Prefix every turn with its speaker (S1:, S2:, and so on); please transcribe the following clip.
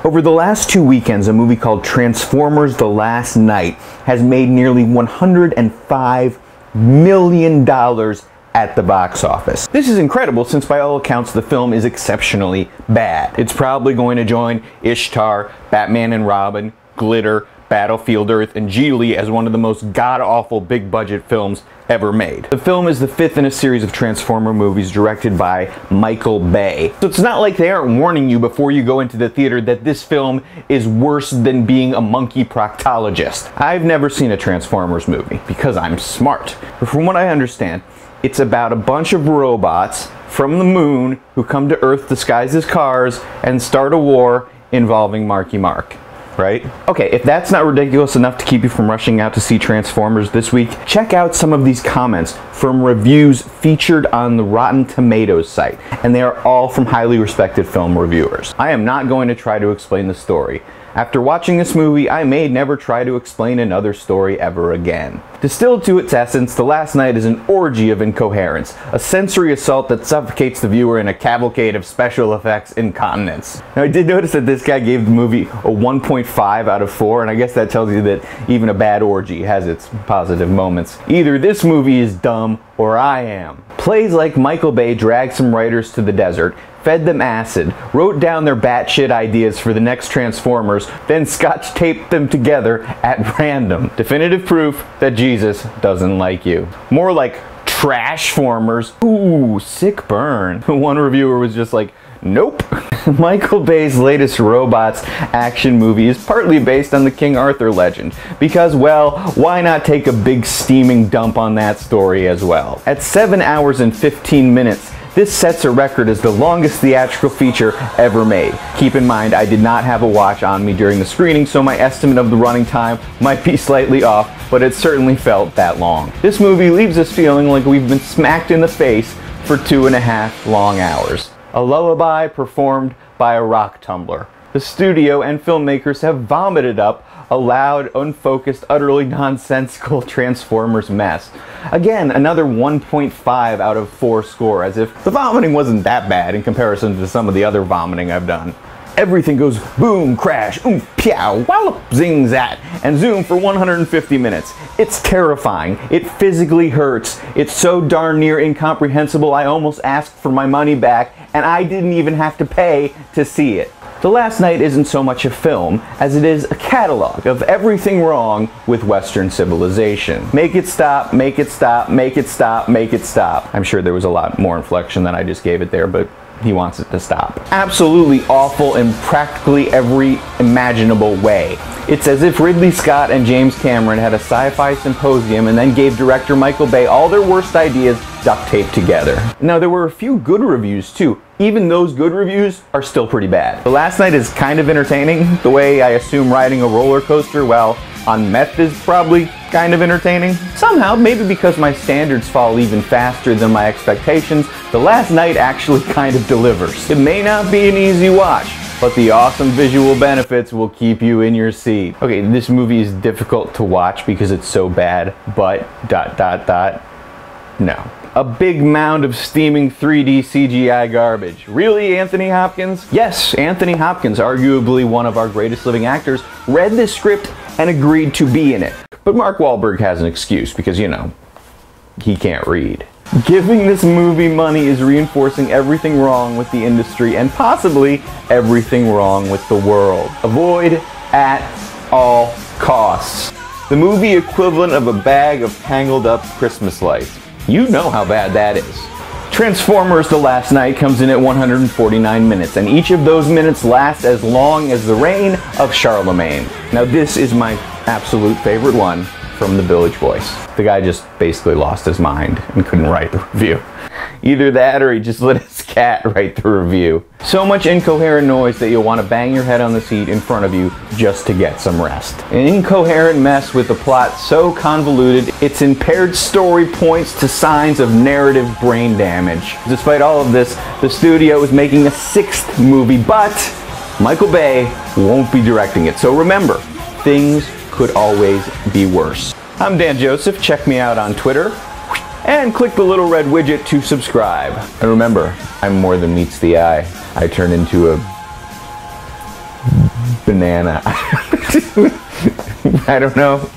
S1: Over the last 2 weekends, a movie called Transformers: The Last Knight has made nearly $105 million at the box office. This is incredible since by all accounts the film is exceptionally bad. It's probably going to join Ishtar, Batman and Robin, Glitter, Battlefield Earth, and Geely as one of the most god-awful big-budget films ever made. The film is the 5th in a series of Transformer movies directed by Michael Bay. So it's not like they aren't warning you before you go into the theater that this film is worse than being a monkey proctologist. I've never seen a Transformers movie because I'm smart. But from what I understand, it's about a bunch of robots from the moon who come to Earth disguised as cars and start a war involving Marky Mark. Right? Okay, if that's not ridiculous enough to keep you from rushing out to see Transformers this week, check out some of these comments from reviews featured on the Rotten Tomatoes site, and they are all from highly respected film reviewers. I am not going to try to explain the story. After watching this movie, I may never try to explain another story ever again. Distilled to its essence, The Last Knight is an orgy of incoherence, a sensory assault that suffocates the viewer in a cavalcade of special effects incontinence. Now, I did notice that this guy gave the movie a 1.5 out of 4, and I guess that tells you that even a bad orgy has its positive moments. Either this movie is dumb, or I am. Plays like Michael Bay dragged some writers to the desert, fed them acid, wrote down their batshit ideas for the next Transformers, then scotch taped them together at random. Definitive proof that Jesus doesn't like you. More like Trashformers. Ooh, sick burn. One reviewer was just like, nope. Michael Bay's latest Robots action movie is partly based on the King Arthur legend, because, well, why not take a big steaming dump on that story as well? At 7 hours and 15 minutes, this sets a record as the longest theatrical feature ever made. Keep in mind, I did not have a watch on me during the screening, so my estimate of the running time might be slightly off, but it certainly felt that long. This movie leaves us feeling like we've been smacked in the face for 2.5 long hours. A lullaby performed by a rock tumbler. The studio and filmmakers have vomited up a loud, unfocused, utterly nonsensical Transformers mess. Again, another 1.5 out of 4 score, as if the vomiting wasn't that bad in comparison to some of the other vomiting I've done. Everything goes boom, crash, oomph, pow, wallop, zing, zat, and zoom for 150 minutes. It's terrifying. It physically hurts. It's so darn near incomprehensible I almost asked for my money back, and I didn't even have to pay to see it. The Last Knight isn't so much a film as it is a catalog of everything wrong with Western civilization. Make it stop, make it stop, make it stop, make it stop. I'm sure there was a lot more inflection than I just gave it there, but he wants it to stop. Absolutely awful in practically every imaginable way. It's as if Ridley Scott and James Cameron had a sci-fi symposium and then gave director Michael Bay all their worst ideas duct taped together. Now, there were a few good reviews too. Even those good reviews are still pretty bad. The Last Knight is kind of entertaining, the way I assume riding a roller coaster while on meth is probably kind of entertaining. Somehow, maybe because my standards fall even faster than my expectations, The Last Knight actually kind of delivers. It may not be an easy watch, but the awesome visual benefits will keep you in your seat. Okay, this movie is difficult to watch because it's so bad, but ... no. A big mound of steaming 3D CGI garbage. Really, Anthony Hopkins? Yes, Anthony Hopkins, arguably one of our greatest living actors, read this script and agreed to be in it. But Mark Wahlberg has an excuse because, you know, he can't read. Giving this movie money is reinforcing everything wrong with the industry and possibly everything wrong with the world. Avoid at all costs. The movie equivalent of a bag of tangled up Christmas lights. You know how bad that is. Transformers: The Last Knight comes in at 149 minutes, and each of those minutes lasts as long as the reign of Charlemagne. Now this is my absolute favorite one from The Village Voice. The guy just basically lost his mind and couldn't write the review. Either that or he just let his cat write the review. So much incoherent noise that you'll want to bang your head on the seat in front of you just to get some rest. An incoherent mess with a plot so convoluted, its impaired story points to signs of narrative brain damage. Despite all of this, the studio is making a 6th movie, but Michael Bay won't be directing it. So remember, things could always be worse. I'm Dan Joseph. Check me out on Twitter. And click the little red widget to subscribe. And remember, I'm more than meets the eye. I turn into a banana. I don't know.